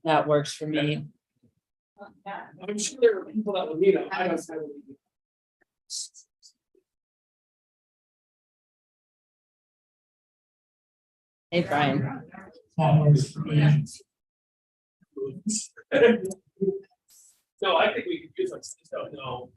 That works for me. I'm sure there are people that would need it. I don't know. Hey, Brian. No, I think we could use like, no.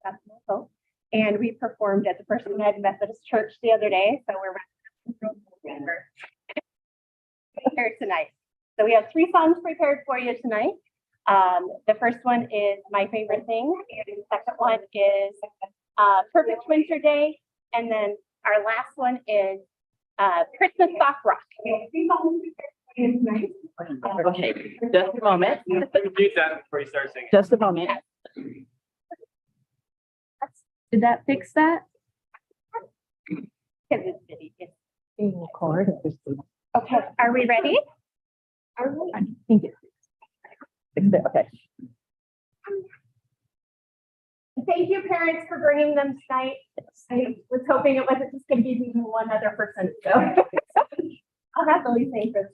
Festival. And we performed at the First United Methodist Church the other day, so we're here tonight. So we have 3 songs prepared for you tonight. The first one is My Favorite Thing, and the second one is Perfect Winter Day, and then our last one is Christmas Soft Rock. Okay, just a moment, Mute that before you start singing. just a moment. Did that fix that? Because it's busy. Being recorded. Okay, are we ready? I think it's. Okay. Thank you, parents, for bringing them tonight. I was hoping it wasn't just gonna be me and one other person, so. I'll have to leave things for this.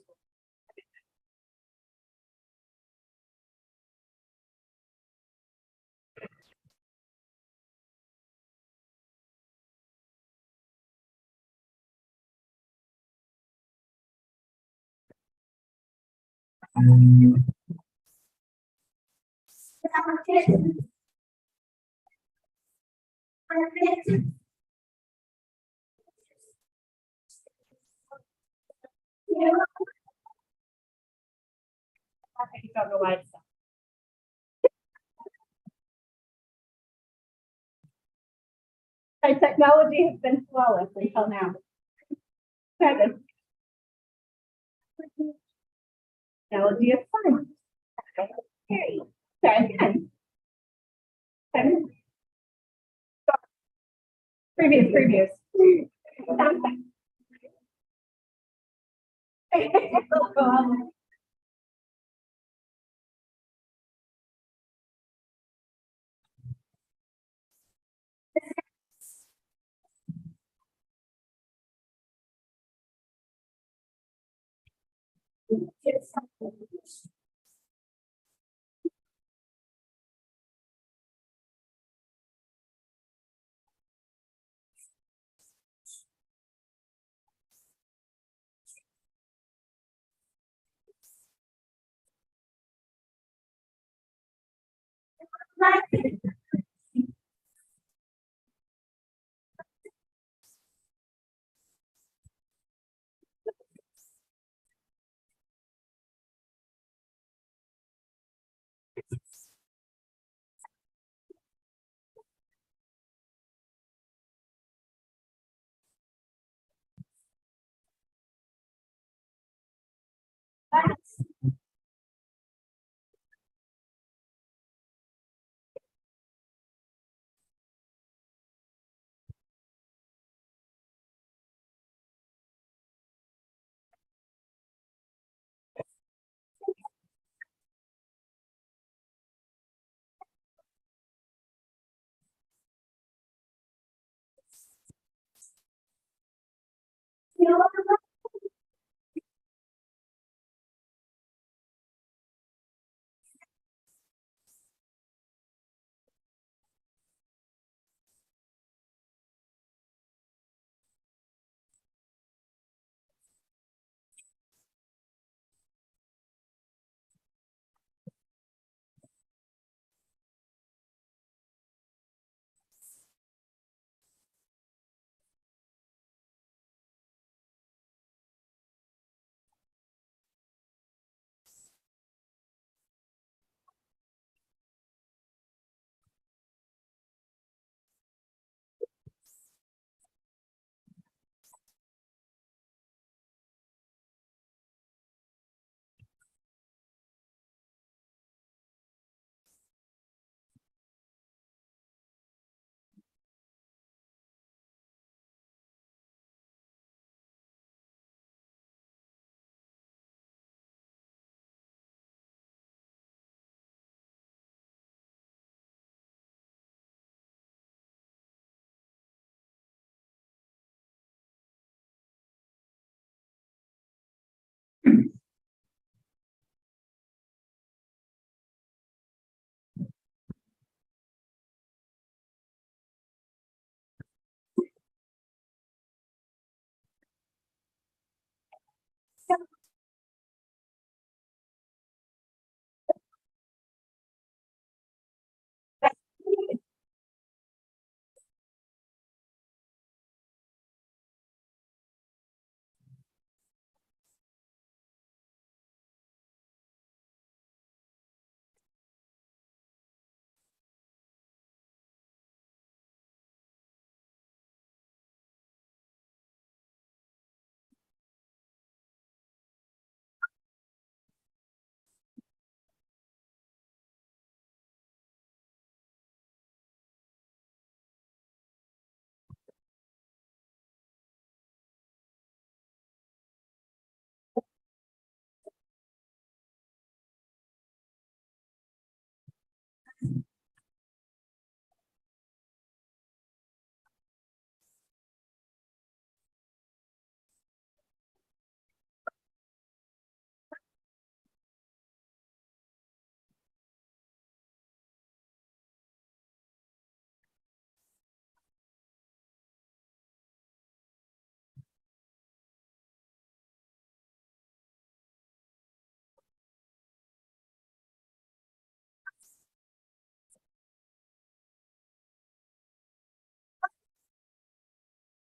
I don't know why it's. My technology has been flawless until now. Technology is fun. Okay, try again. Previous.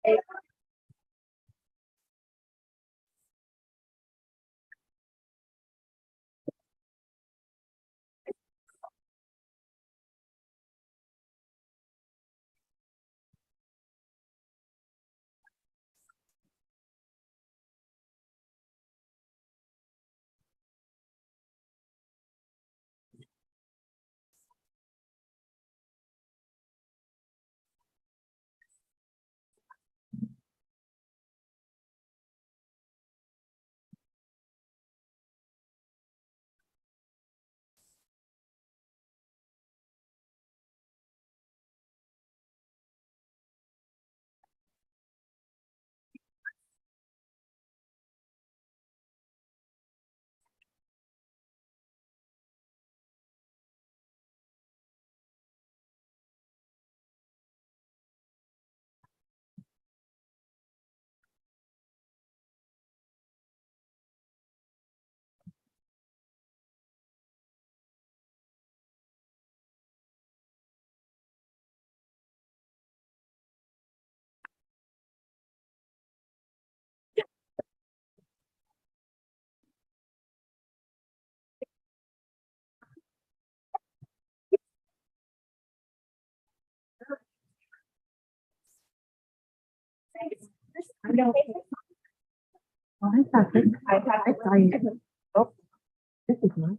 I know. Oh, I thought this, I saw you. Oh, this is nice.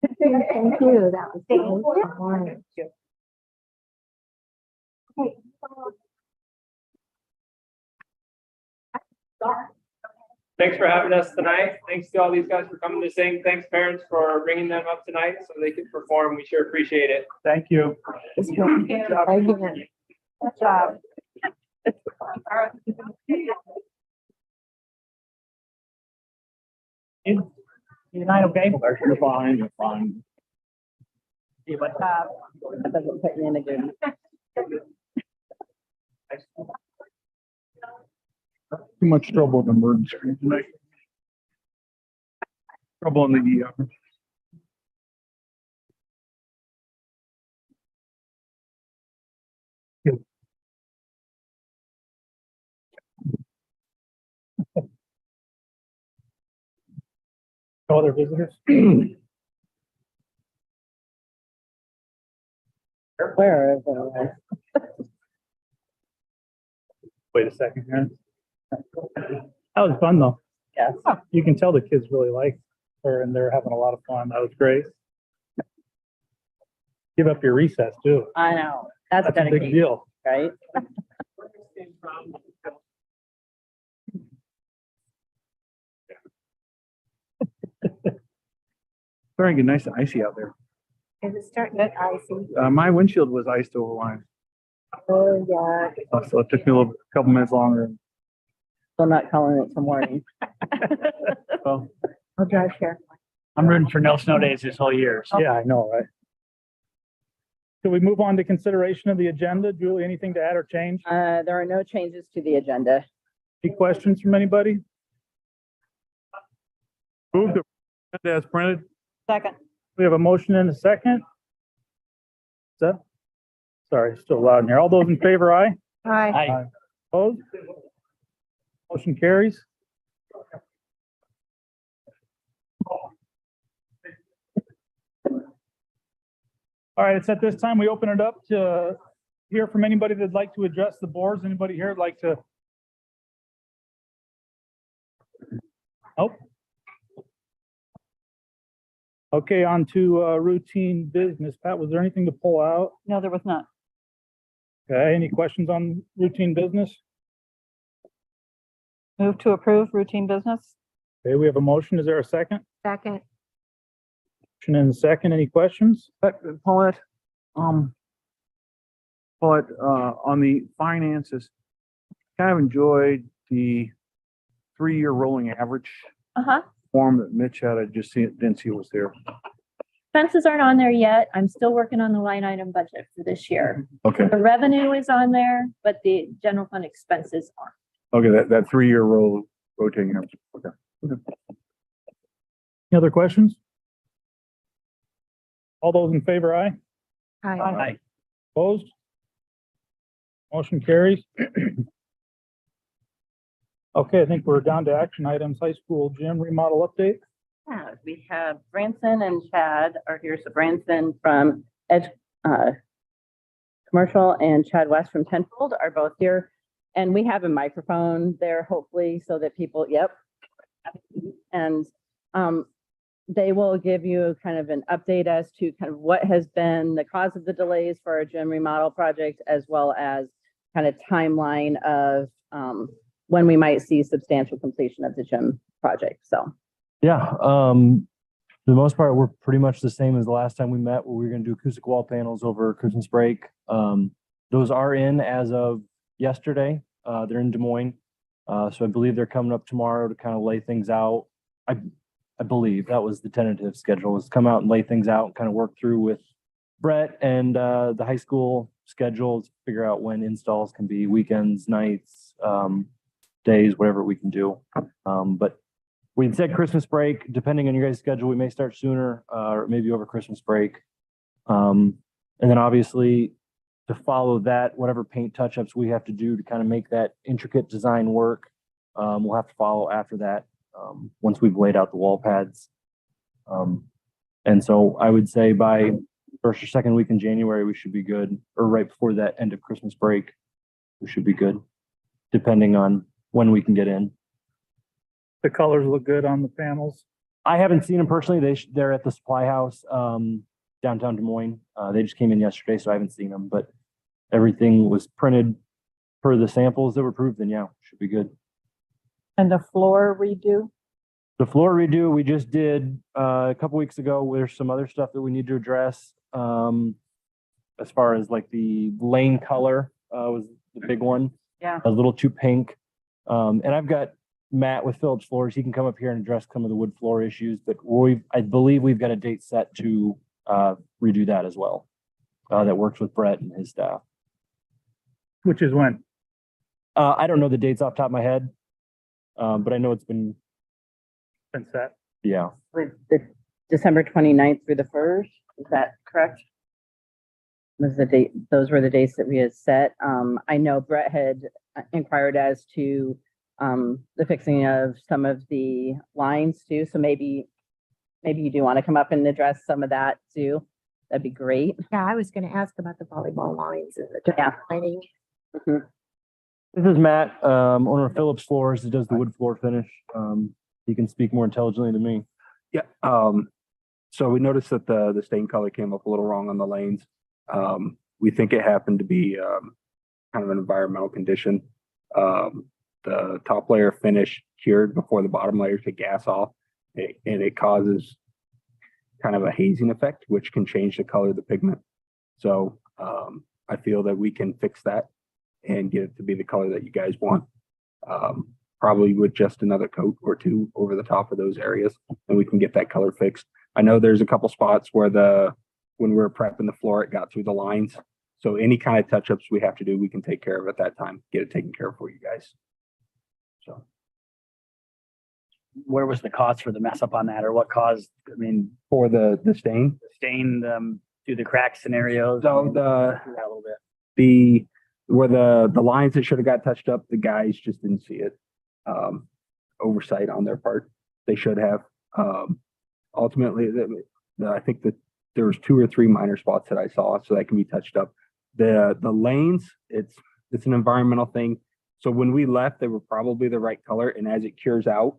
Thank you. That was great. Thanks for having us tonight. Thanks to all these guys for coming to sing. Thanks parents for bringing them up tonight so they could perform. We sure appreciate it. Thank you. Good job. You're not okay? You're fine, you're fine. See what's up. That doesn't put you in a good. Too much trouble in the emergency room tonight. Trouble in the ER. No other visitors? Where is it? Wait a second here. That was fun though. Yes. You can tell the kids really like her and they're having a lot of fun. That was great. Give up your recess too. I know. That's That's a big dedication, deal. right? Starting to get nice and icy out there. Is it starting to get icy? My windshield was iced over mine, Oh, yeah. so it took me a couple minutes longer. Still not calling it some warning. Well, I'll drive here. I'm rooting for no snow days this whole year. Yeah, I know, right? Can we move on to consideration of the agenda? Julie, anything to add or change? There are no changes to the agenda. Any questions from anybody? move the agenda as printed. Second. We have a motion and a second. So, sorry, it's still loud in here. All those in favor, aye? Hi. Aye. Opposed? Motion carries. All right, it's at this time we open it up to hear from anybody that'd like to address the boards. Anybody here would like to? Nope. Okay, on to routine business. Pat, was there anything to pull out? No, there was not. Okay, any questions on routine business? Move to approve routine business? Okay, we have a motion. Is there a second? Second. Motion and a second. Any questions? Paulette, on the finances, kind of enjoyed the 3-year rolling average Uh-huh. form that Mitch had. I just didn't see it was there. Expenses aren't on there yet. I'm still working on the line item budget for this year. Okay, The revenue is on there, but the general fund expenses aren't. okay, that 3-year rotating average. Okay. Any other questions? All those in favor, aye? Hi. Opposed? Motion carries. Okay, I think we're down to action items. High school gym remodel update. Yeah, we have Branson and Chad are here. So Branson from Edge Commercial and Chad West from Tenfold are both here. And we have a microphone there, hopefully, so that people, yep. And they will give you kind of an update as to kind of what has been the cause of the delays for our gym remodel project, as well as kind of timeline of when we might see substantial completion of the gym project. So. Yeah, for the most part, we're pretty much the same as the last time we met, where we were gonna do acoustic wall panels over Christmas break. Those are in as of yesterday. They're in Des Moines. So I believe they're coming up tomorrow to kind of lay things out. I believe that was the tentative schedule, was come out and lay things out and kind of work through with Brett and the high school schedules, figure out when installs can be weekends, nights, days, whatever we can do. But we said Christmas break, depending on your guys' schedule, we may start sooner, or maybe over Christmas break. And then obviously to follow that, whatever paint touch-ups we have to do to kind of make that intricate design work, we'll have to follow after that, once we've laid out the wall pads. And so I would say by first or second week in January, we should be good, or right before that end of Christmas break, we should be good, depending on when we can get in. The colors look good on the panels. I haven't seen them personally. They're at the supply house, downtown Des Moines. They just came in yesterday, so I haven't seen them, but everything was printed per the samples that were approved, and yeah, should be good. And the floor redo? The floor redo, we just did a couple weeks ago. There's some other stuff that we need to address. As far as like the lane color was the big one. Yeah. A little too pink. And I've got Matt with Phillips Floors. He can come up here and address some of the wood floor issues, but I believe we've got a date set to redo that as well. That works with Brett and his staff. Which is when? I don't know the dates off the top of my head, but I know it's been, Set. yeah. With the December 29th through the 1st, is that correct? Was the date, those were the dates that we had set. I know Brett had inquired as to the fixing of some of the lines too, so maybe maybe you do want to come up and address some of that too. That'd be great. Yeah, I was gonna ask about the volleyball lines and the Yeah. lighting. This is Matt, owner of Phillips Floors, who does the wood floor finish. He can speak more intelligently to me. Yeah, so we noticed that the stain color came up a little wrong on the lanes. We think it happened to be, kind of an environmental condition. The top layer finish cured before the bottom layer took gas off, and it causes kind of a hazing effect, which can change the color of the pigment. So, I feel that we can fix that and get it to be the color that you guys want. Probably with just another coat or two over the top of those areas, and we can get that color fixed. I know there's a couple spots where when we were prepping the floor, it got through the lines. So any kind of touch-ups we have to do, we can take care of at that time, get it taken care of for you guys. So Where was the cause for the mess up on that, or what caused, I mean, for the stain, stain, through the crack scenarios? so Through that a little bit. where the lines that should have got touched up, the guys just didn't see it. Oversight on their part. They should have. Ultimately, I think that there was 2 or 3 minor spots that I saw, so that can be touched up. The lanes, it's an environmental thing. So when we left, they were probably the right color, and as it cures out,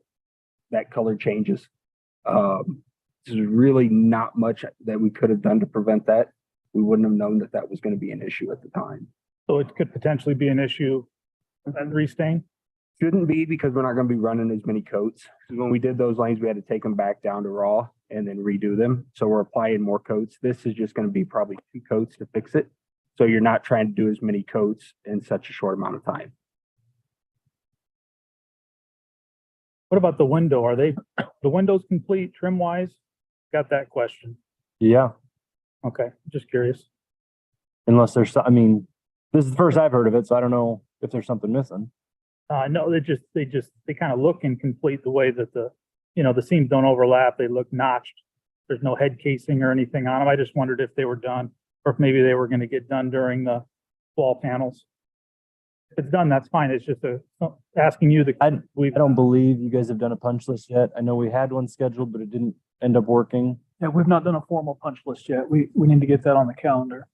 that color changes. There's really not much that we could have done to prevent that. We wouldn't have known that that was going to be an issue at the time. So it could potentially be an issue at restain? Shouldn't be, because we're not gonna be running as many coats. 'Cause when we did those lanes, we had to take them back down to raw and then redo them. So we're applying more coats. This is just gonna be probably 2 coats to fix it. So you're not trying to do as many coats in such a short amount of time. What about the window? Are the windows complete trim wise? Got that question. Yeah, Okay, just curious. unless there's, I mean, this is the first I've heard of it, so I don't know if there's something missing. No, they kind of look incomplete the way that the seams don't overlap. They look notched. There's no head casing or anything on them. I just wondered if they were done or if maybe they were gonna get done during the wall panels. If it's done, that's fine. It's just asking you I we've, don't believe you guys have done a punch list yet. I know we had one scheduled, but it didn't end up working. yeah, we've not done a formal punch list yet. We need to get that on the calendar.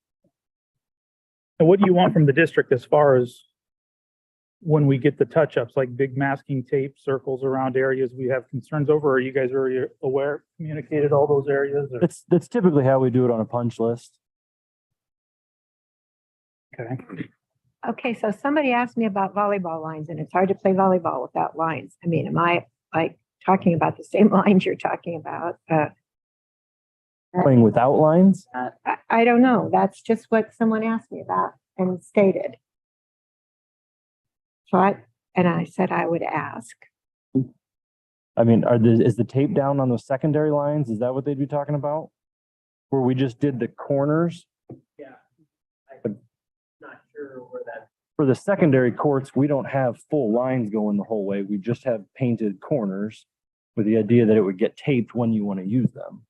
And what do you want from the district as far as when we get the touch-ups, like big masking tape, circles around areas we have concerns over? Are you guys already aware, communicated all those areas? Or- That's typically how we do it on a punch list. Okay, Okay, so somebody asked me about volleyball lines, and it's hard to play volleyball without lines. I mean, am I like talking about the same lines you're talking about? Playing without lines? I don't know. That's just what someone asked me about and stated. So I said I would ask. I mean, is the tape down on those secondary lines? Is that what they'd be talking about? Where we just did the corners? Not sure where that. For the secondary courts, we don't have full lines going the whole way. We just have painted corners with the idea that it would get taped when you want to use them.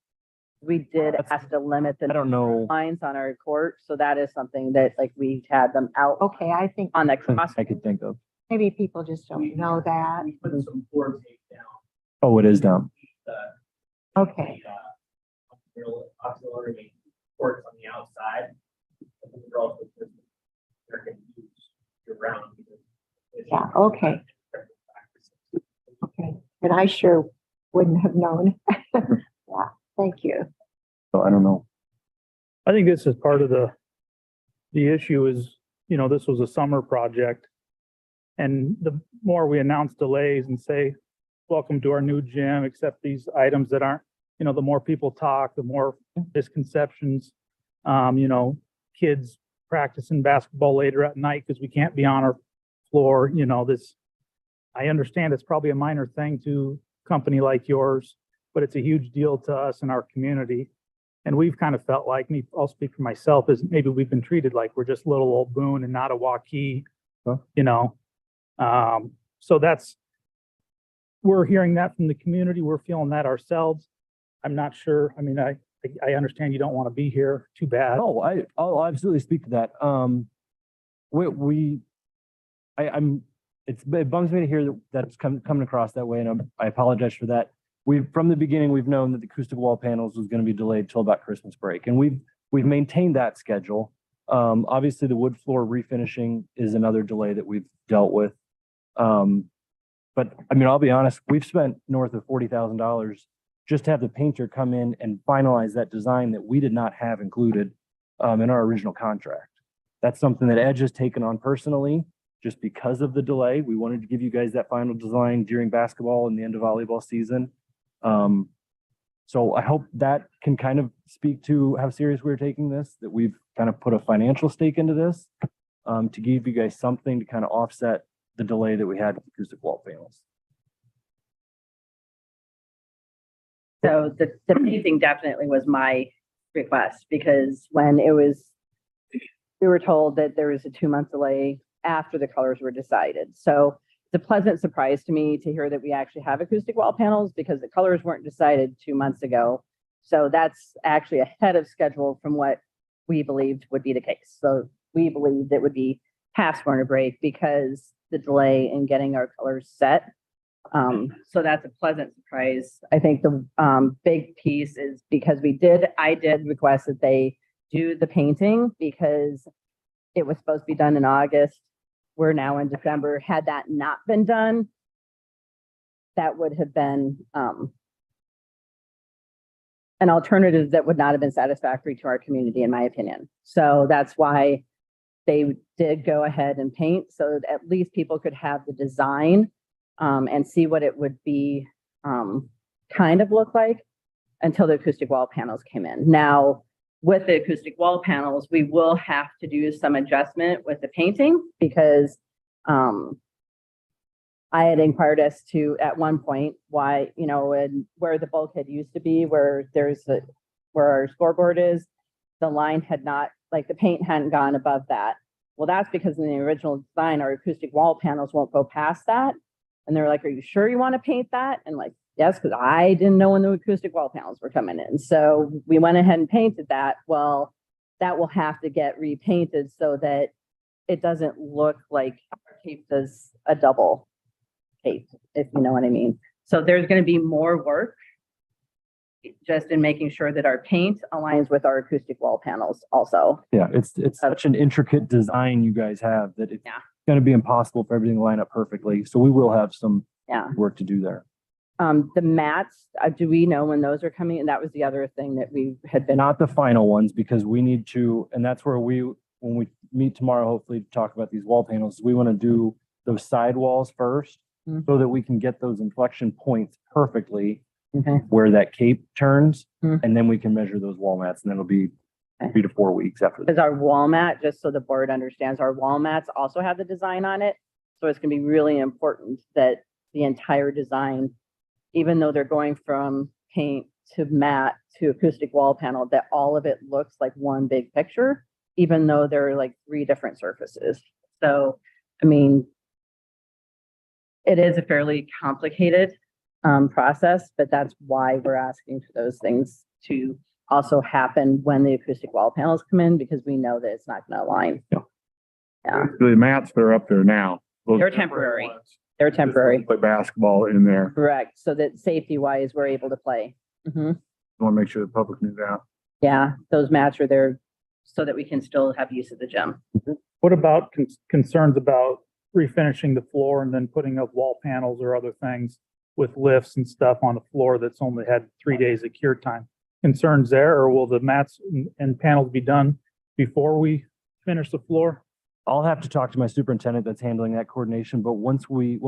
We did have to limit I the don't know. lines on our court, so that is something that like we had them out Okay, I think on the cross. I could think of. maybe people just don't know that. We put some floor tape down. Oh, it is down. Okay, Auxiliary ports on the outside. They're also they're gonna use year-round because it's- yeah, okay, okay. And I sure wouldn't have known. Yeah, thank you. So I don't know. I think this is part of the issue is, this was a summer project. And the more we announce delays and say, welcome to our new gym, except these items that aren't, the more people talk, the more misconceptions. Kids practicing basketball later at night because we can't be on our floor, I understand it's probably a minor thing to a company like yours, but it's a huge deal to us in our community. And we've kind of felt like, I'll speak for myself, is maybe we've been treated like we're just little old Boone and not a Waukee, so we're hearing that from the community. We're feeling that ourselves. I'm not sure. I mean, I understand you don't want to be here. Too bad. Oh, I'll absolutely speak to that. It bums me to hear that it's coming across that way, and I apologize for that. from the beginning, we've known that the acoustic wall panels was going to be delayed till about Christmas break, and we've maintained that schedule. Obviously, the wood floor refinishing is another delay that we've dealt with. But I mean, I'll be honest, we've spent north of $40,000 just to have the painter come in and finalize that design that we did not have included in our original contract. That's something that Edge has taken on personally, just because of the delay. We wanted to give you guys that final design during basketball and the end of volleyball season. So I hope that can kind of speak to how serious we're taking this, that we've kind of put a financial stake into this to give you guys something to kind of offset the delay that we had with acoustic wall panels. So the painting definitely was my request, because when we were told that there was a 2-month delay after the colors were decided. So it's a pleasant surprise to me to hear that we actually have acoustic wall panels, because the colors weren't decided 2 months ago. So that's actually ahead of schedule from what we believed would be the case. So we believed it would be past winter break because the delay in getting our colors set. So that's a pleasant surprise. I think the big piece is because I did request that they do the painting, because it was supposed to be done in August. We're now in December. Had that not been done, that would have been an alternative that would not have been satisfactory to our community, in my opinion. So that's why they did go ahead and paint, so that at least people could have the design and see what it would be kind of look like until the acoustic wall panels came in. Now, with the acoustic wall panels, we will have to do some adjustment with the painting, because I had inquired as to, at one point, why, and where the bulkhead used to be, where our scoreboard is, the line had not, like the paint hadn't gone above that. Well, that's because in the original design, our acoustic wall panels won't go past that. And they're like, are you sure you want to paint that? And like, yes, because I didn't know when the acoustic wall panels were coming in. So we went ahead and painted that. Well, that will have to get repainted so that it doesn't look like our tape does a double tape, if you know what I mean. So there's going to be more work just in making sure that our paint aligns with our acoustic wall panels also. Yeah, it's such an intricate design you guys have that it's going to be impossible for everything to line up perfectly. So we will have some work to do there. The mats, do we know when those are coming? And that was the other thing that we had been. Not the final ones, because we need to, and that's where when we meet tomorrow, hopefully to talk about these wall panels, we want to do those side walls first so that we can get those inflection points perfectly where that cape turns, and then we can measure those wall mats, and then it'll be 3 to 4 weeks after that. Because our wall mat, just so the board understands, our wall mats also have the design on it. So it's going to be really important that the entire design, even though they're going from paint to mat to acoustic wall panel, that all of it looks like one big picture, even though they're like 3 different surfaces. So, I mean, it is a fairly complicated process, but that's why we're asking for those things to also happen when the acoustic wall panels come in, because we know that it's not going to align. Yeah. The mats that are up there now. those They're temporary. They're temporary. Play basketball in there. Correct. So that safety wise, we're able to play. Want to make sure the public knew that. Yeah, those mats are there so that we can still have use of the gym. What about concerns about refinishing the floor and then putting up wall panels or other things with lifts and stuff on the floor that's only had 3 days of cure time? Concerns there, or will the mats and panels be done before we finish the floor? I'll have to talk to my superintendent that's handling that coordination, but when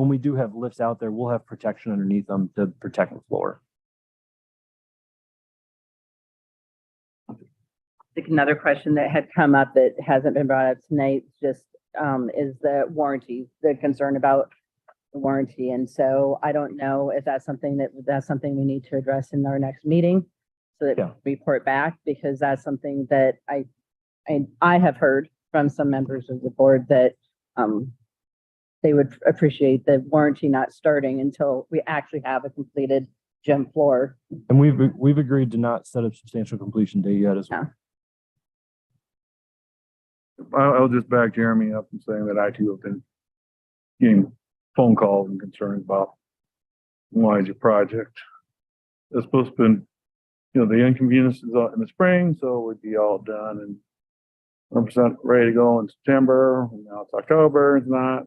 we do have lifts out there, we'll have protection underneath them to protect the floor. I think another question that had come up that hasn't been brought up tonight just is the warranty, the concern about the warranty. And so I don't know if that's something we need to address in our next meeting, so that we report back, because that's something that I have heard from some members of the board that they would appreciate the warranty not starting until we actually have a completed gym floor. And we've agreed to not set a substantial completion date yet as well. I'll just back Jeremy up and saying that I too have been getting phone calls and concerns about why is your project it's supposed to be, the inconvenience is in the spring, so we'd be all done and 100% ready to go in September. And now it's October, it's not.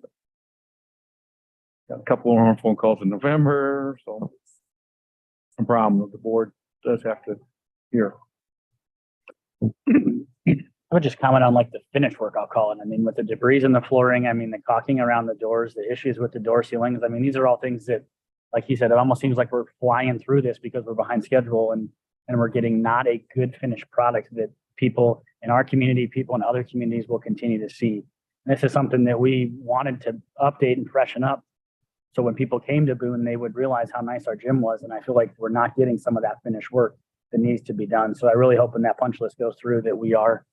Got a couple more phone calls in November, so a problem that the board does have to hear. I would just comment on like the finish work, I'll call it. I mean, with the debris in the flooring, I mean, the caulking around the doors, the issues with the door ceilings. I mean, these are all things that, like he said, it almost seems like we're flying through this because we're behind schedule and we're getting not a good finished product that people in our community, people in other communities will continue to see. And this is something that we wanted to update and freshen up. So when people came to Boone, they would realize how nice our gym was. And I feel like we're not getting some of that finished work that needs to be done. So I really hope when that punch list goes through that we are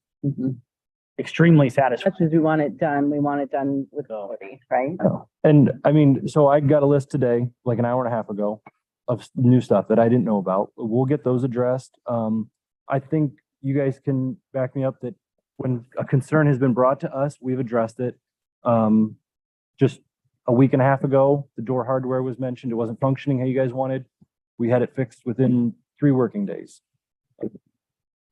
extremely As satisfied. much as we want it done, we want it done with quality, right? And I mean, so I got a list today, like an hour and a half ago, of new stuff that I didn't know about. We'll get those addressed. I think you guys can back me up that when a concern has been brought to us, we've addressed it. Just a week and a half ago, the door hardware was mentioned. It wasn't functioning how you guys wanted. We had it fixed within 3 working days.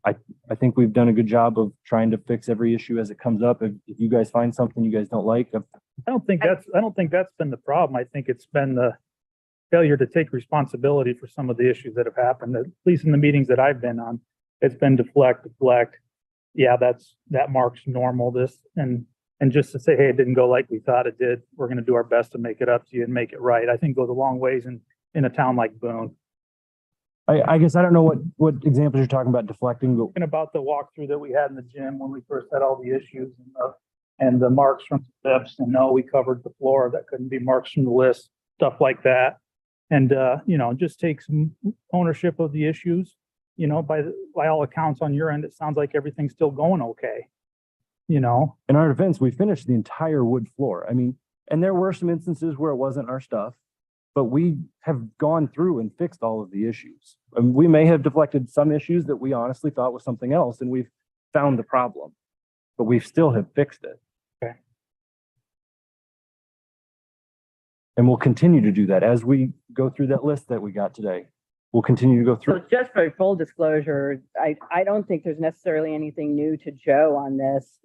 I think we've done a good job of trying to fix every issue as it comes up. If you guys find something you guys don't like, I don't think that's been the problem. I think it's been the failure to take responsibility for some of the issues that have happened, at least in the meetings that I've been on. It's been deflect. Yeah, that marks normal, this, and just to say, hey, it didn't go like we thought it did. We're going to do our best to make it up to you and make it right. I think goes a long ways in a town like Boone. I guess I don't know what examples you're talking about deflecting, but Talking about the walkthrough that we had in the gym when we first had all the issues and the marks from steps, and no, we covered the floor that couldn't be marks from the list, stuff like that. And, just take some ownership of the issues, by all accounts on your end, it sounds like everything's still going okay. in our defense, we finished the entire wood floor. I mean, and there were some instances where it wasn't our stuff, but we have gone through and fixed all of the issues. And we may have deflected some issues that we honestly thought was something else, and we've found the problem, but we still have fixed it. Okay. And we'll continue to do that as we go through that list that we got today. We'll continue to go So through. just for full disclosure, I don't think there's necessarily anything new to Joe on this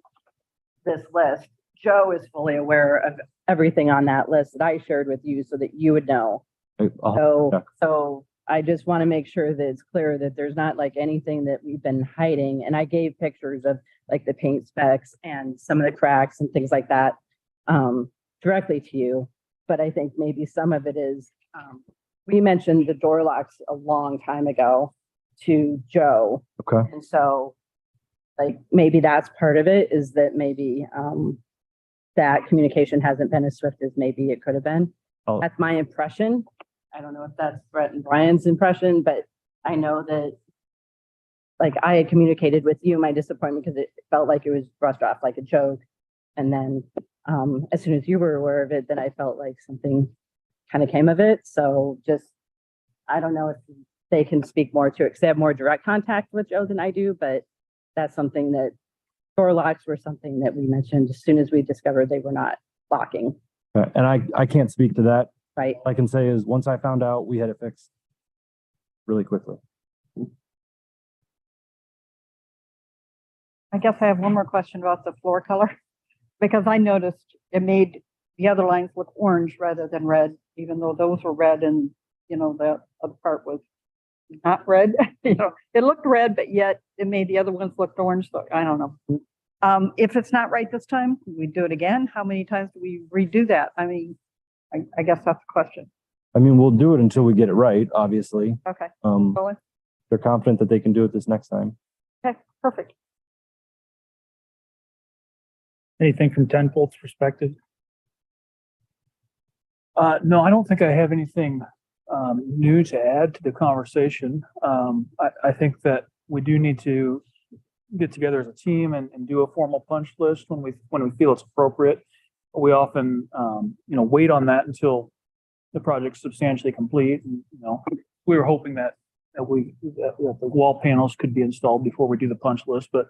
list. Joe is fully aware of everything on that list that I shared with you so that you would know. So I just want to make sure that it's clear that there's not like anything that we've been hiding. And I gave pictures of like the paint specs and some of the cracks and things like that directly to you. But I think maybe some of it is, we mentioned the door locks a long time ago to Joe. Okay. And so like maybe that's part of it, is that maybe that communication hasn't been as swift as maybe it could have been. Oh. That's my impression. I don't know if that's Brett and Brian's impression, but I know that like I had communicated with you my disappointment because it felt like it was brushed off like a joke. And then as soon as you were aware of it, then I felt like something kind of came of it. So just, I don't know if they can speak more to it because they have more direct contact with Joe than I do, but that's something that door locks were something that we mentioned as soon as we discovered they were not locking, And I can't speak to that. right? All I can say is once I found out, we had it fixed really quickly. I guess I have one more question about the floor color, because I noticed it made the other lines look orange rather than red, even though those were red and, the other part was not red. It looked red, but yet it made the other ones look orange. So I don't know. If it's not right this time, we do it again. How many times do we redo that? I mean, I guess that's the question. I mean, we'll do it until we get it right, obviously. Okay. They're confident that they can do it this next time. Okay, perfect. Anything from 10 Volt's perspective? No, I don't think I have anything new to add to the conversation. I think that we do need to get together as a team and do a formal punch list when we feel it's appropriate. We often, wait on that until the project's substantially complete. And, we were hoping that the wall panels could be installed before we do the punch list, but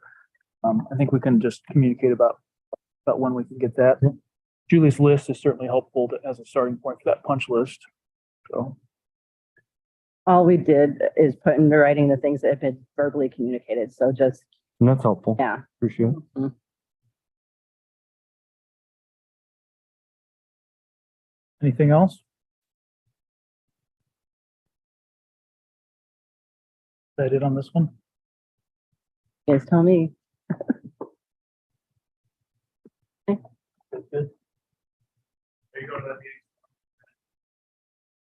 I think we can just communicate about when we can get that. Julie's list is certainly helpful as a starting point for that punch list. So All we did is put into writing the things that have been verbally communicated. So just, And that's helpful. yeah. Appreciate it. Mhm. Anything else? Is that it on this one? You guys tell me. Good.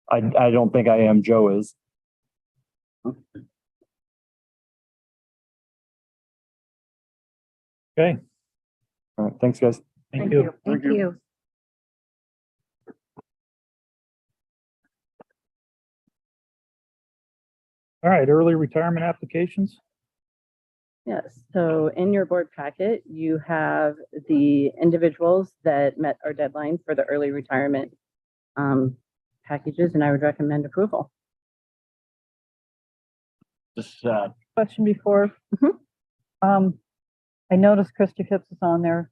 I don't think I am. Joe is. Okay, All right. Thanks, guys. thank you. Thank you. All right, early retirement applications. Yes, so in your board packet, you have the individuals that met our deadline for the early retirement packages, and I would recommend approval. Just, Question before. I noticed Christy Phipps is on there.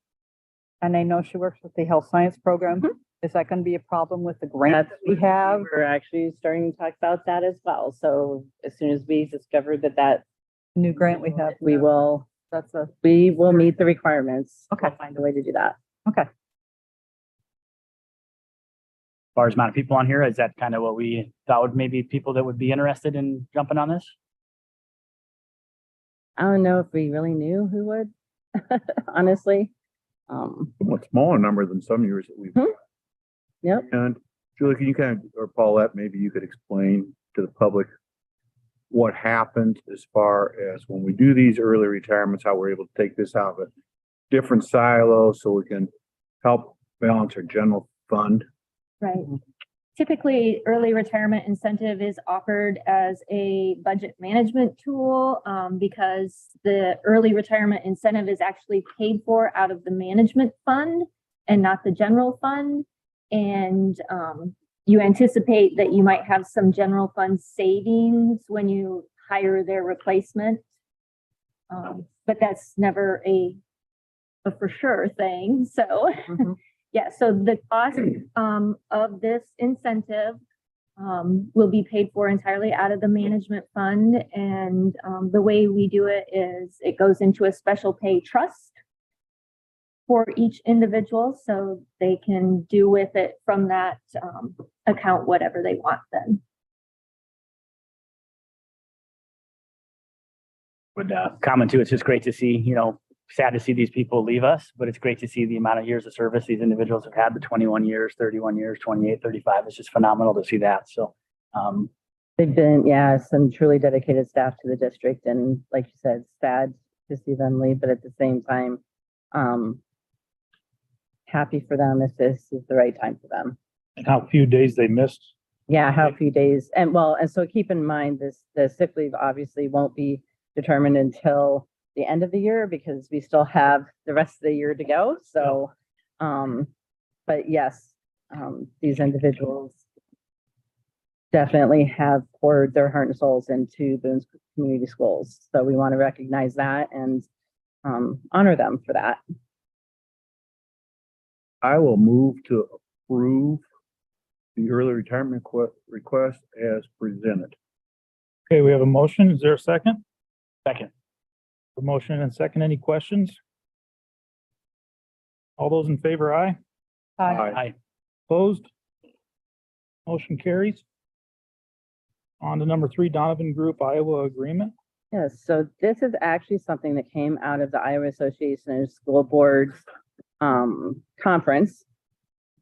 And I know she works with the health science program. Is that going to be a problem with the grant that we have? We're actually starting to talk about that as well. So as soon as we discover that New grant we have? we will meet the requirements. Okay. We'll find a way to do that. Okay. as far as amount of people on here, is that kind of what we thought would maybe people that would be interested in jumping on this? I don't know if we really knew who would, honestly. Somewhat smaller number than some years that we've. Yep. And Julie, can you kind of, or Paulette, maybe you could explain to the public what happens as far as when we do these early retirements, how we're able to take this out of a different silo so we can help balance our general fund. Right. Typically, early retirement incentive is offered as a budget management tool because the early retirement incentive is actually paid for out of the management fund and not the general fund. And you anticipate that you might have some general fund savings when you hire their replacement. But that's never a for sure thing. So yeah, so the cost of this incentive will be paid for entirely out of the management fund. And the way we do it is it goes into a special pay trust for each individual, so they can do with it from that account whatever they want then. Would comment too, it's just great to see, sad to see these people leave us, but it's great to see the amount of years of service these individuals have had, the 21 years, 31 years, 28, 35. It's just phenomenal to see that. So, They've been, some truly dedicated staff to the district. And like you said, sad to see them leave, but at the same time, happy for them if this is the right time for them. And how few days they missed. Yeah, how few days. And so keep in mind the sick leave obviously won't be determined until the end of the year because we still have the rest of the year to go. So, but yes, these individuals definitely have poured their heart and souls into Boone's Community Schools. So we want to recognize that and honor them for that. I will move to approve the early retirement request as presented. Okay, we have a motion. Is there a second? second. A motion and second. Any questions? All those in favor, aye. Aye. Opposed? Motion carries. On to number 3, Donovan Group Iowa Agreement. Yes, so this is actually something that came out of the Iowa Association of School Boards conference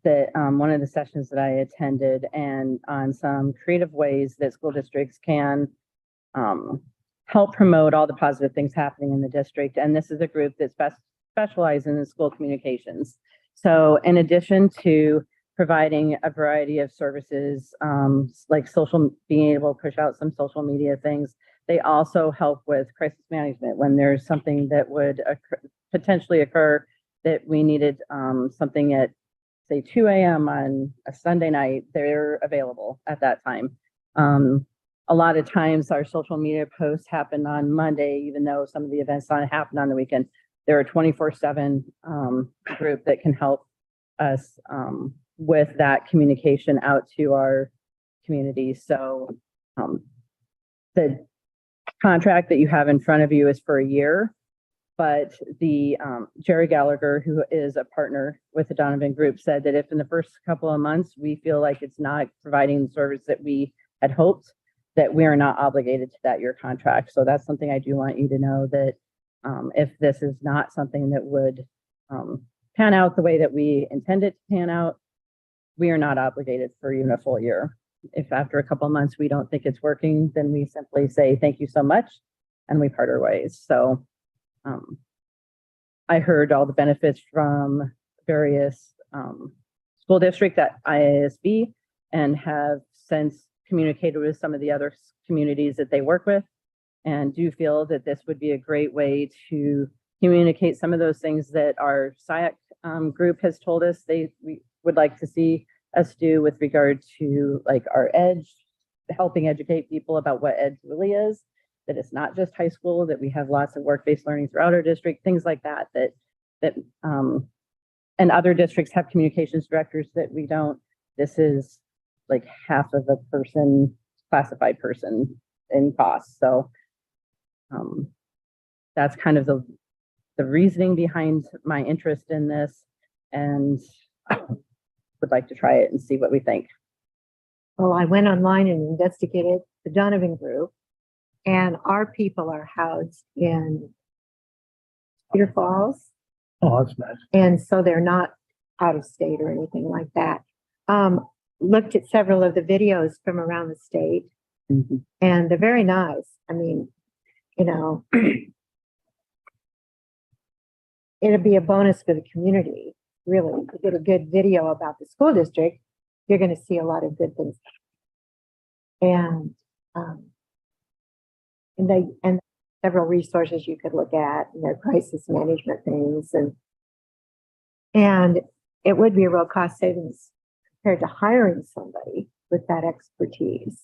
that one of the sessions that I attended, and on some creative ways that school districts can help promote all the positive things happening in the district. And this is a group that specializes in school communications. So in addition to providing a variety of services, like being able to push out some social media things, they also help with crisis management when there's something that would potentially occur that we needed something at, say, 2 a.m. on a Sunday night. They're available at that time. A lot of times our social media posts happen on Monday, even though some of the events don't happen on the weekend. They're a 24/7 group that can help us with that communication out to our communities. So the contract that you have in front of you is for a year. But the Jerry Gallagher, who is a partner with the Donovan Group, said that if in the first couple of months we feel like it's not providing the service that we had hoped, that we are not obligated to that year contract. So that's something I do want you to know, that if this is not something that would pan out the way that we intend it to pan out, we are not obligated for even a full year. If after a couple of months we don't think it's working, then we simply say thank you so much and we part our ways. So I heard all the benefits from various school districts at IASB and have since communicated with some of the other communities that they work with, and do feel that this would be a great way to communicate some of those things that our SIAC group has told us we would like to see us do with regard to like our EDGE, helping educate people about what EDGE really is, that it's not just high school, that we have lots of work-based learning throughout our district, things like that, and other districts have communications directors that we don't. This is like half of a person, classified person in cost. So that's kind of the reasoning behind my interest in this, and would like to try it and see what we think. Well, I went online and investigated the Donovan Group, and our people are housed in Cedar Falls. Oh, that's nice. And so they're not out of state or anything like that. Looked at several of the videos from around the state, and they're very nice. I mean, you know, it'll be a bonus for the community, really. To get a good video about the school district, you're going to see a lot of good things. And several resources you could look at, and their crisis management things, and it would be a real cost savings compared to hiring somebody with that expertise.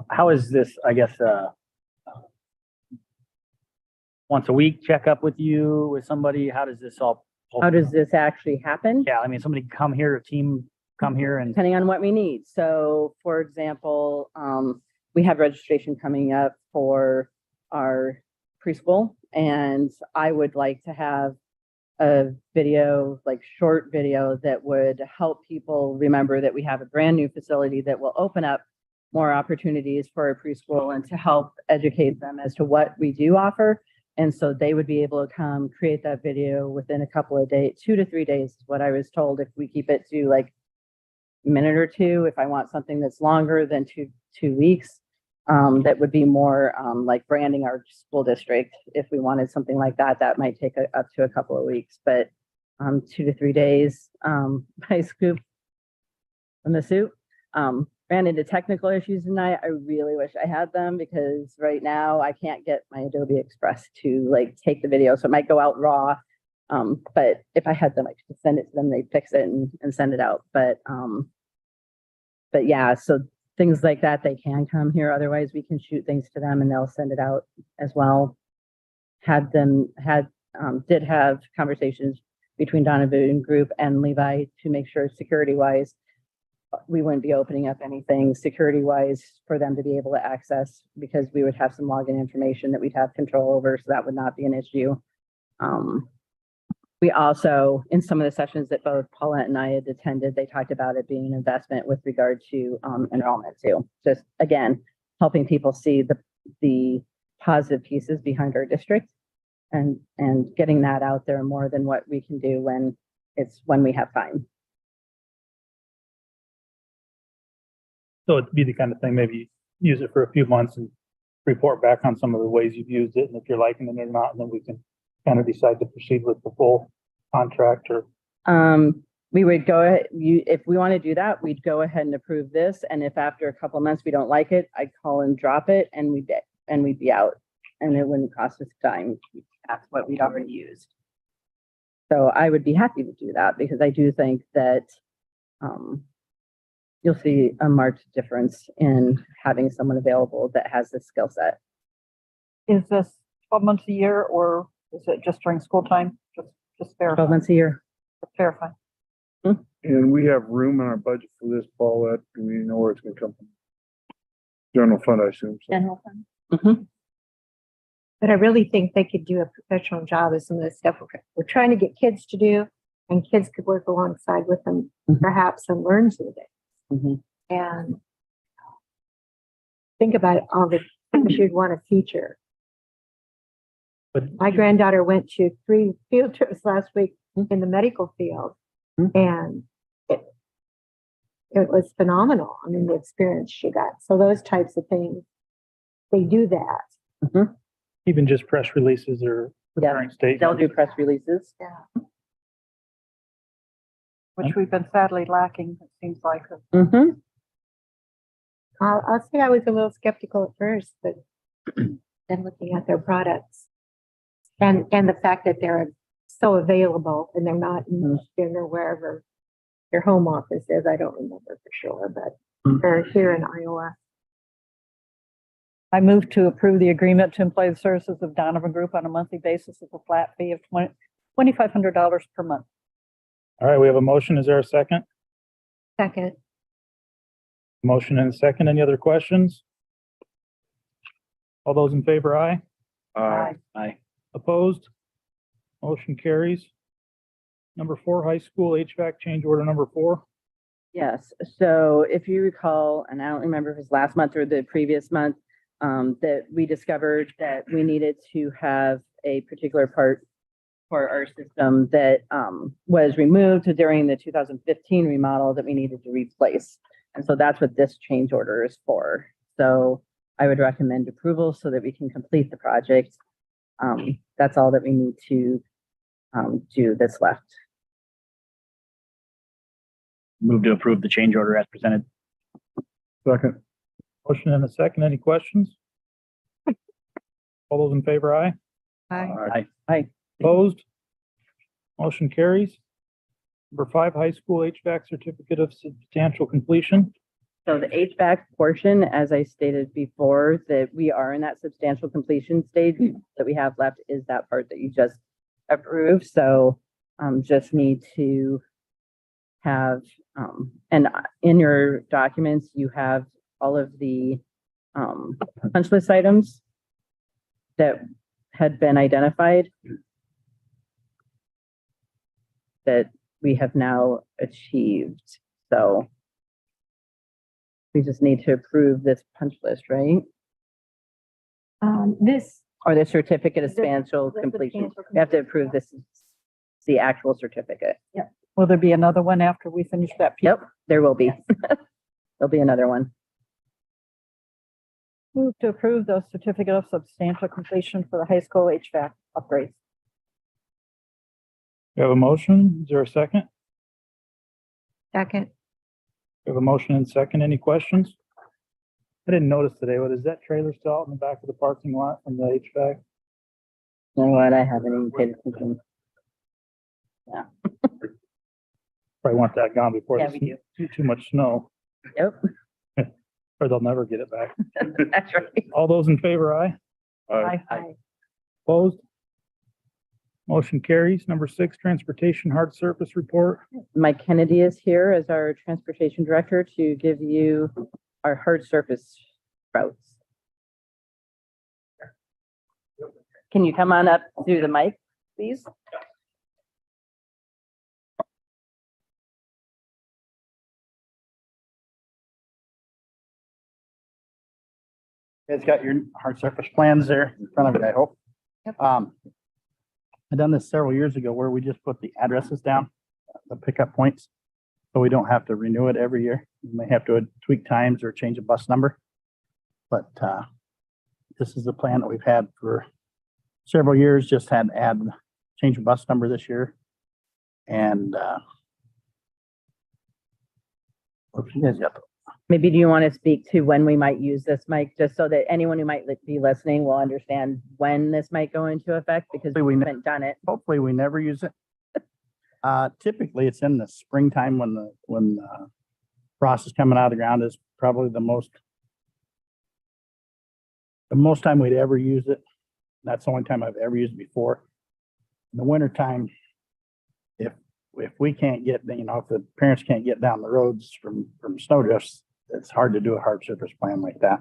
How is this, I guess, once a week checkup with you, with somebody? How does this all? How does this actually happen? Yeah, I mean, somebody come here, a team come here and. Depending on what we need. So for example, we have registration coming up for our preschool, and I would like to have a video, like short video, that would help people remember that we have a brand new facility that will open up more opportunities for our preschool, and to help educate them as to what we do offer. And so they would be able to come create that video within a couple of days, 2 to 3 days, is what I was told, if we keep it to like a minute or two. If I want something that's longer than two weeks, that would be more like branding our school district. If we wanted something like that, that might take up to a couple of weeks, but 2 to 3 days. My scoop from the soup. Ran into technical issues tonight. I really wish I had them, because right now I can't get my Adobe Express to like take the video. So it might go out raw. But if I had them, I could send it to them, they'd fix it and send it out. But yeah, so things like that, they can come here. Otherwise we can shoot things to them and they'll send it out as well. Did have conversations between Donovan Group and Levi to make sure security wise, we wouldn't be opening up anything security wise for them to be able to access, because we would have some login information that we'd have control over. So that would not be an issue. We also, in some of the sessions that both Paulette and I had attended, they talked about it being an investment with regard to enrollment too. Just again, helping people see the positive pieces behind our district, and getting that out there more than what we can do when we have time. So it'd be the kind of thing, maybe use it for a few months and report back on some of the ways you've used it, and if you're liking it or not, and then we can kind of decide to proceed with the full contract. Or we would go ahead, if we want to do that, we'd go ahead and approve this. And if after a couple of months we don't like it, I'd call and drop it, and we'd be out, and it wouldn't cost us time. That's what we'd already used. So I would be happy to do that, because I do think that you'll see a marked difference in having someone available that has this skill set. Is this 12 months a year, or is it just during school time? Just 12 verify. months a year. Just verify. And we have room in our budget for this, Paulette. Do we know where it's gonna come from? General fund, I assume. So. General fund. But I really think they could do a professional job of some of the stuff we're trying to get kids to do, and kids could work alongside with them perhaps and learn some things. And think about all the things you'd want to feature. But My granddaughter went to 3 field trips last week in the medical field, and it was phenomenal. I mean, the experience she got. So those types of things, they do that. even just press releases or Yeah, preparing statements. they'll do press releases. which we've been sadly lacking, it seems like. Mm-hmm. I'll say I was a little skeptical at first, but then looking at their products and the fact that they're so available and they're not in Michigan or wherever their home office is, I don't remember for sure, but they're here in Iowa. I move to approve the agreement to employ the services of Donovan Group on a monthly basis at a flat fee of $2,500 per month. All right, we have a motion. Is there a second? Second, Motion and a second. Any other questions? All those in favor, aye. Aye. Opposed? Motion carries. Number 4, high school HVAC change order number 4. Yes, so if you recall, and I don't remember if it was last month or the previous month, that we discovered that we needed to have a particular part for our system that was removed during the 2015 remodel that we needed to replace. And so that's what this change order is for. So I would recommend approval so that we can complete the project. That's all that we need to do that's left. Move to approve the change order as presented. Second. Motion and a second. Any questions? All those in favor, aye. Aye. Opposed? Motion carries. Number 5, high school HVAC certificate of substantial completion. So the HVAC portion, as I stated before, that we are in that substantial completion stage that we have left is that part that you just approved. So just need to have, and in your documents, you have all of the punch list items that had been identified that we have now achieved. So we just need to approve this punch list, right? This, Or the certificate of The- substantial the completion. substantial We have to approve this, the actual certificate. Will there be another one after we finish that piece? Yep, there will be. There'll be another one. Move to approve the certificate of substantial completion for the high school HVAC upgrades. We have a motion. Is there a second? second, We have a motion and second. Any questions? I didn't notice today, but is that trailer still out in the back of the parking lot from the HVAC? You know what? I haven't even paid attention. Probably want that gone before Yeah, there's we do. too much snow, Yep, or they'll never get it back. that's right. All those in favor, aye. Aye. Opposed? Motion carries. Number 6, transportation hard surface report. Mike Kennedy is here as our transportation director to give you our hard surface routes. Can you come on up to the mic, please? You guys got your hard surface plans there in front of you, I hope. I've done this several years ago where we just put the addresses down, the pickup points. So we don't have to renew it every year. You may have to tweak times or change a bus number. But this is the plan that we've had for several years, just had to add, change the bus number this year. And what you guys got? Maybe do you want to speak to when we might use this, Mike, just so that anyone who might be listening will understand when this might go into effect, because we haven't done it. Hopefully we never use it. Typically it's in the springtime when frost is coming out of the ground is probably the most time we'd ever use it. That's the only time I've ever used it before. In the wintertime, if if we can't get, you know, if the parents can't get down the roads from snow drifts, it's hard to do a hard surface plan like that.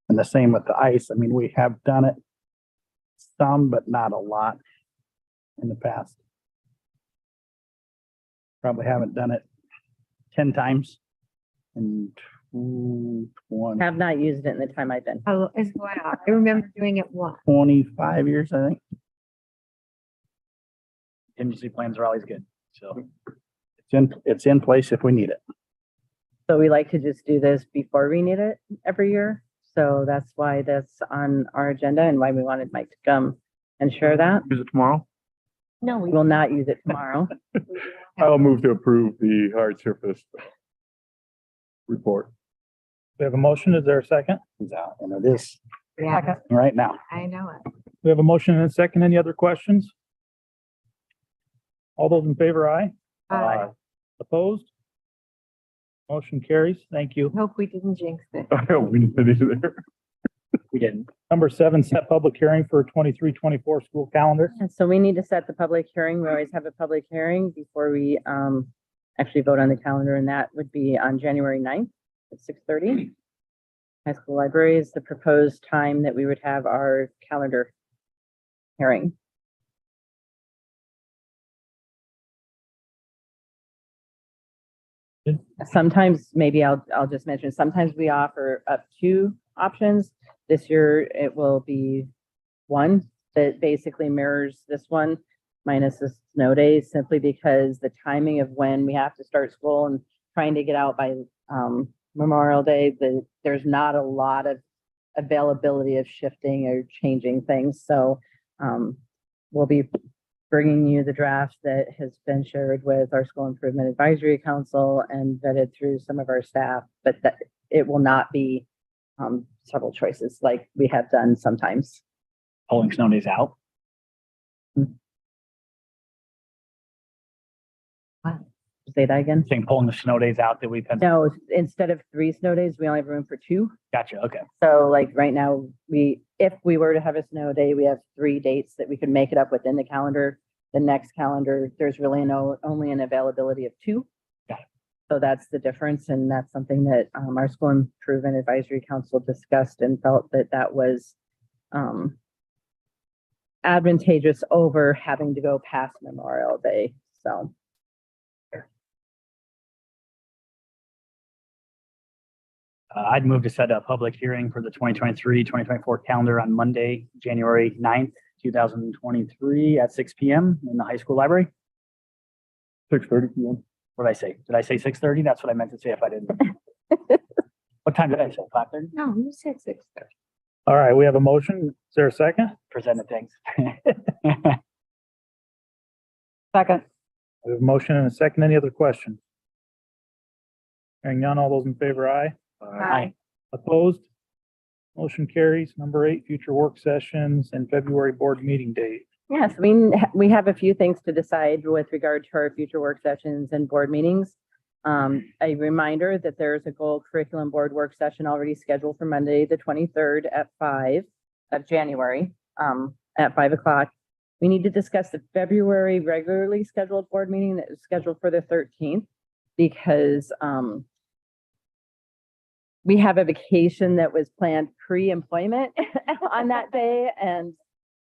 And the same with the ice. I mean, we have done it some, but not a lot in the past. Probably haven't done it 10 times in 20, Have not used it in the time I've been. Oh, as well. I remember doing it once. 25 years, I think. Contingency plans are always good. So it's in place if we need it. So we like to just do this before we need it every year. So that's why that's on our agenda and why we wanted Mike to come and share that. Use it tomorrow? No, We will not use it tomorrow. I'll move to approve the hard surface report. We have a motion. Is there a second? He's out and it is Yeah, right now. I know it. We have a motion and a second. Any other questions? All those in favor, aye. I Opposed? Motion carries. Thank you. hope we didn't jinx it. I hope we didn't either. We didn't. Number 7, set public hearing for 23-24 school calendar. And so we need to set the public hearing. We always have a public hearing before we actually vote on the calendar, and that would be on January 9th at 6:30. High school library is the proposed time that we would have our calendar hearing. Sometimes, maybe I'll just mention, sometimes we offer up to options. This year, it will be one that basically mirrors this one minus the snow days, simply because the timing of when we have to start school and trying to get out by Memorial Day, there's not a lot of availability of shifting or changing things. So we'll be bringing you the draft that has been shared with our School Improvement Advisory Council and vetted through some of our staff, but that it will not be several choices like we have done sometimes. Pulling snow days out. Say that again? Saying pulling the snow days out that we've had. No, instead of 3 snow days, we only have room for 2. Gotcha. Okay. So like right now, if we were to have a snow day, we have 3 dates that we could make it up within the calendar. The next calendar, there's really only an availability of 2. Got it. So that's the difference. And that's something that our School Improvement Advisory Council discussed and felt that was advantageous over having to go past Memorial Day. So. I'd move to set a public hearing for the 2023-2024 calendar on Monday, January 9th, 2023 at 6 p.m. in the high school library. 6:30 p.m. What did I say? Did I say 6:30? That's what I meant to say if I didn't. What time did I say? 5:30? No, you said 6:30. All right, we have a motion. Is there a second? Presented things. Second. We have a motion and a second. Any other questions? Hearing none, all those in favor, aye. Aye. Opposed? Motion carries. Number 8, future work sessions and February board meeting date. Yes, we have a few things to decide with regard to our future work sessions and board meetings. A reminder that there's a goal curriculum board work session already scheduled for Monday, the 23rd at 5 of January, at 5 o'clock. We need to discuss the February regularly scheduled board meeting that is scheduled for the 13th because we have a vacation that was planned pre-employment on that day. And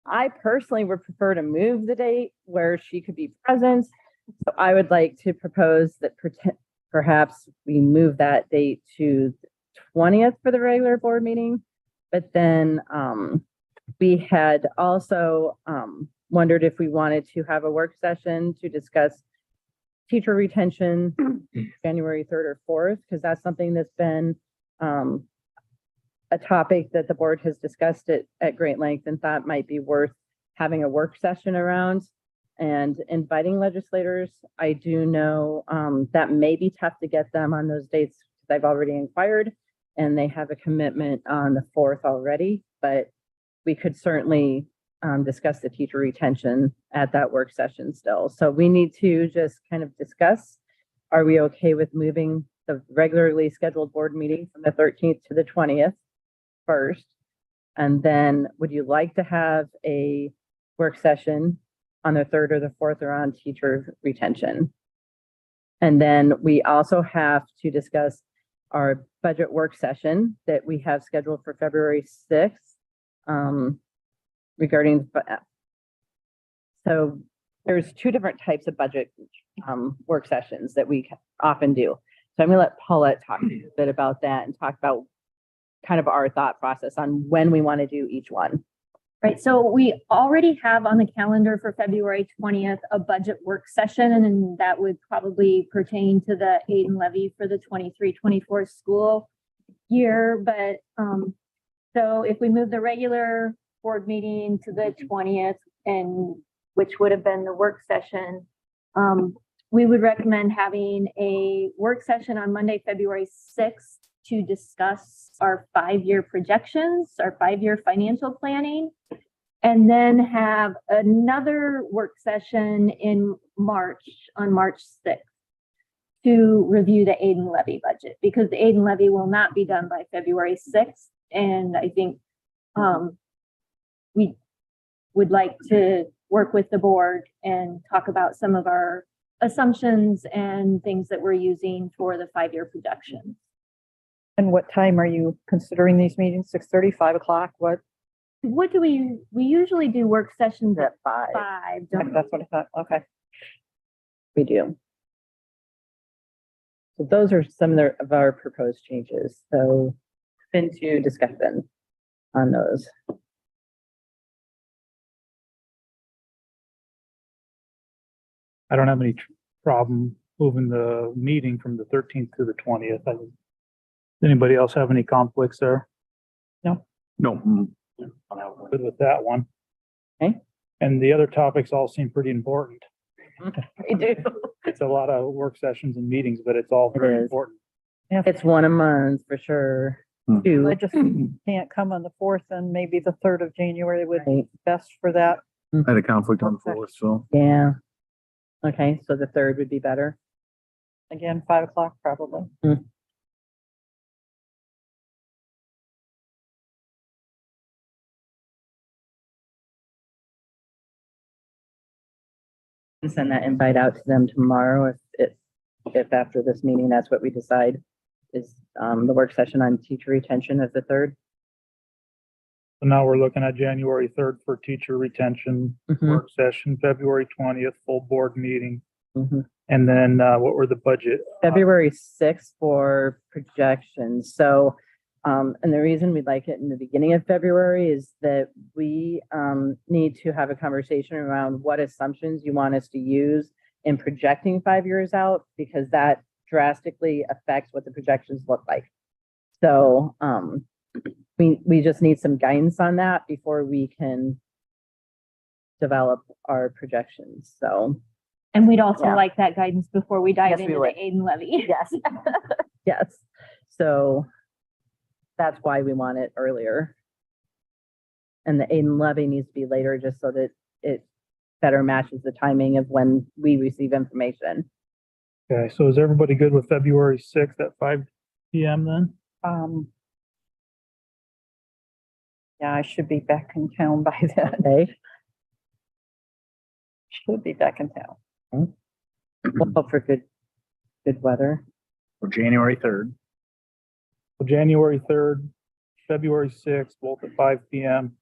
I personally would prefer to move the date where she could be present. So I would like to propose that perhaps we move that date to the 20th for the regular board meeting. But then we had also wondered if we wanted to have a work session to discuss teacher retention January 3rd or 4th, because that's something that's been a topic that the board has discussed at great length and thought might be worth having a work session around and inviting legislators. I do know that may be tough to get them on those dates because I've already inquired and they have a commitment on the 4th already, but we could certainly discuss the teacher retention at that work session still. So we need to just kind of discuss, are we okay with moving the regularly scheduled board meeting from the 13th to the 20th first? And then would you like to have a work session on the 3rd or the 4th around teacher retention? And then we also have to discuss our budget work session that we have scheduled for February 6th. Regarding, so there's two different types of budget work sessions that we often do. So I'm gonna let Paulette talk a bit about that and talk about kind of our thought process on when we want to do each one. Right, so we already have on the calendar for February 20th, a budget work session, and that would probably pertain to the aid and levy for the 23-24 school year. But so if we move the regular board meeting to the 20th, and which would have been the work session, we would recommend having a work session on Monday, February 6th to discuss our 5-year projections, our 5-year financial planning, and then have another work session in March, on March 6th, to review the aid and levy budget, because the aid and levy will not be done by February 6th. And I think we would like to work with the board and talk about some of our assumptions and things that we're using for the 5-year projection. And what time are you considering these meetings? 6:30, 5 o'clock? What? What do we usually do work sessions at At 5, 5, don't we? That's what I thought. Okay. we do. So those are some of our proposed changes. So into discussion on those. I don't have any problem moving the meeting from the 13th to the 20th. Does anybody else have any conflicts there? No. I'm good with that one. Okay. And the other topics all seem pretty important. We do. It's a lot of work sessions and meetings, but it's all It very is. important. It's one a month for sure. Hmm. Two, I just can't come on the 4th, and maybe the 3rd of January would be right? best for that. I had a conflict on the 4th, so. Yeah. Okay, so the 3rd would be better. Again, 5 o'clock probably. And send that invite out to them tomorrow if after this meeting, that's what we decide is the work session on teacher retention as the 3rd. So now we're looking at January 3rd for teacher retention Mhm, work session, February 20th, full board meeting. mhm. And then what were the budget? February 6th for projections. So, and the reason we'd like it in the beginning of February is that we need to have a conversation around what assumptions you want us to use in projecting 5 years out, because that drastically affects what the projections look like. So, we just need some guidance on that before we can develop our projections. So, And we'd also Yeah. like that guidance before we dive Yes, we into would. the aid and levy. yes, yes. So that's why we want it earlier. And the aid and levy needs to be later, just so that it better matches the timing of when we receive information. Okay, so is everybody good with February 6th at 5 PM then? Yeah, I should be back in town by then. Okay, Should be back in town. we'll hope for good weather. For January 3rd. So January 3rd, February 6th, both at 5 PM.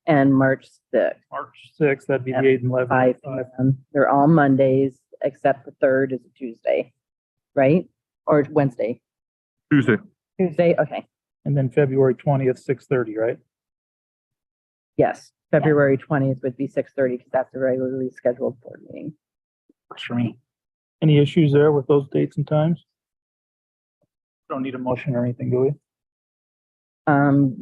And March 6th, March 6th, that'd be the Yep, aid and levy. 5 p.m. They're all Mondays, except the 3rd is a Tuesday, right? Or Wednesday? Tuesday. Tuesday, okay. And then February 20th, 6:30, right? Yes, February 20th would be 6:30 because that's a regularly scheduled board meeting. Works for me. Any issues there with those dates and times? Don't need a motion or anything, do we?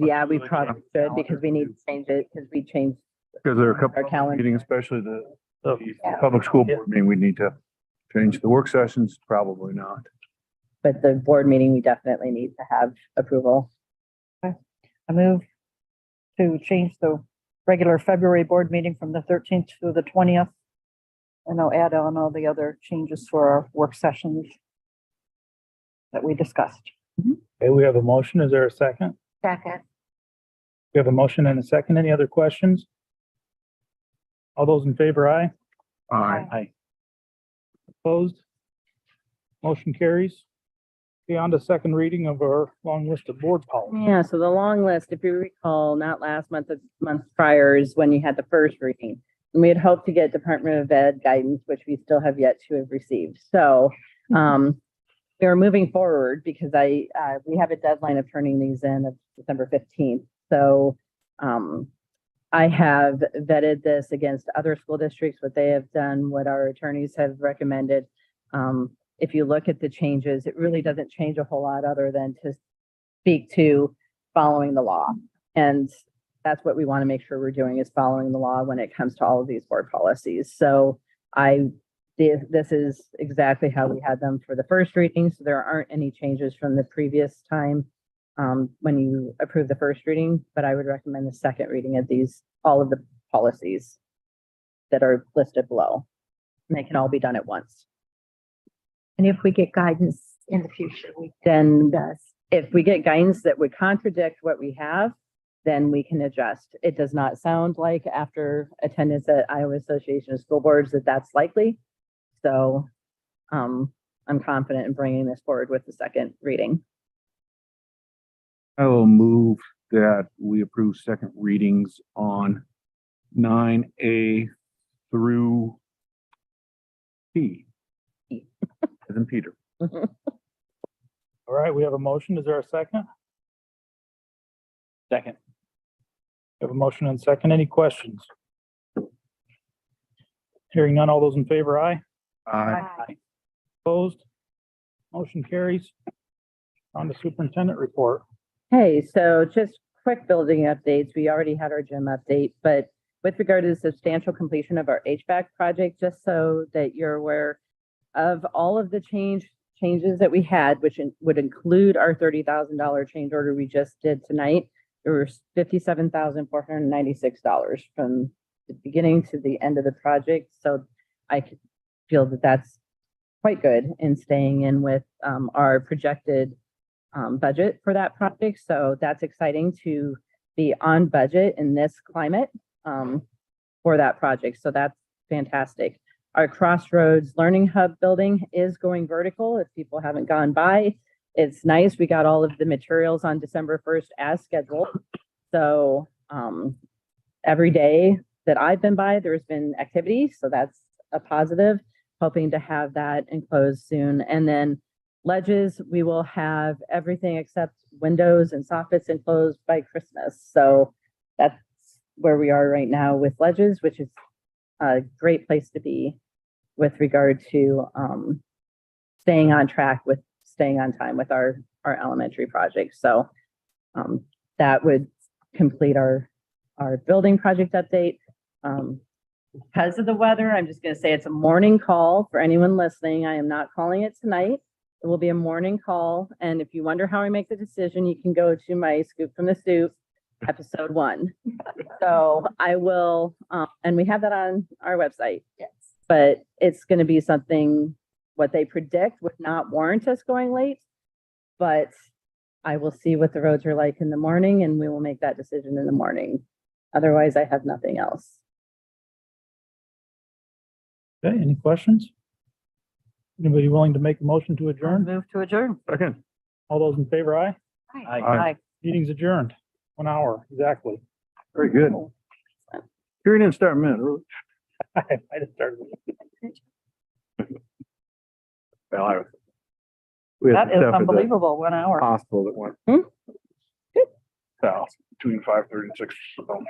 Yeah, we probably should because we need to change it because we changed Because there are a our couple of calendar. meetings, especially the Yeah. public school board meeting, we need to change. The work sessions, probably not. But the board meeting, we definitely need to have approval. I move to change the regular February board meeting from the 13th to the 20th. And I'll add on all the other changes for our work sessions that we discussed. Okay, we have a motion. Is there a second? Second. We have a motion and a second. Any other questions? All those in favor, aye. Aye. Aye. Opposed? Motion carries. Okay, on to second reading of our long list of board policies. Yeah, so the long list, if you recall, not last month, the month prior is when you had the first reading. And we had hoped to get Department of Ed guidance, which we still have yet to have received. So we are moving forward because we have a deadline of turning these in of December 15th. So I have vetted this against other school districts, what they have done, what our attorneys have recommended. If you look at the changes, it really doesn't change a whole lot other than to speak to following the law. And that's what we want to make sure we're doing, is following the law when it comes to all of these board policies. So this is exactly how we had them for the first reading. So there aren't any changes from the previous time when you approve the first reading, but I would recommend the second reading of all of the policies that are listed below. And they can all be done at once. And if we get guidance in the future, we Then does. if we get guidance that would contradict what we have, then we can adjust. It does not sound like, after attendance at Iowa Association of School Boards, that that's likely. So I'm confident in bringing this forward with the second reading. I will move that we approve second readings on 9A through P. As in Peter. All right, we have a motion. Is there a second? Second. We have a motion and second. Any questions? Hearing none. All those in favor, aye. Aye. Opposed? Motion carries. On to superintendent report. Hey, so just quick building updates. We already had our gym update, but with regard to the substantial completion of our HVAC project, just so that you're aware of all of the changes that we had, which would include our $30,000 change order we just did tonight. There were $57,496 from the beginning to the end of the project. So I feel that that's quite good in staying in with our projected budget for that project. So that's exciting to be on budget in this climate for that project. So that's fantastic. Our Crossroads Learning Hub building is going vertical. If people haven't gone by, it's nice. We got all of the materials on December 1st as scheduled. So every day that I've been by, there's been activity. So that's a positive. Hoping to have that enclosed soon. And then Ledges, we will have everything except windows and soffits enclosed by Christmas. So that's where we are right now with Ledges, which is a great place to be with regard to staying on track with staying on time with our elementary projects. So that would complete our building project update. Because of the weather, I'm just going to say it's a morning call for anyone listening. I am not calling it tonight. It will be a morning call. And if you wonder how I make the decision, you can go to my Scoop from the Soup, episode 1. So I will, and we have that on our website. Yes. But it's going to be something, what they predict would not warrant us going late. But I will see what the roads are like in the morning and we will make that decision in the morning. Otherwise, I have nothing else. Okay, any questions? Anybody willing to make a motion to adjourn? Move to adjourn. Second. All those in favor, aye? Aye. Meeting's adjourned. 1 hour, exactly. Very good. Here didn't start a minute early. I might have started. Well, we had That some is stuff at the unbelievable, 1 hour. hospital that went Hmm? south between 5:30 and 6. So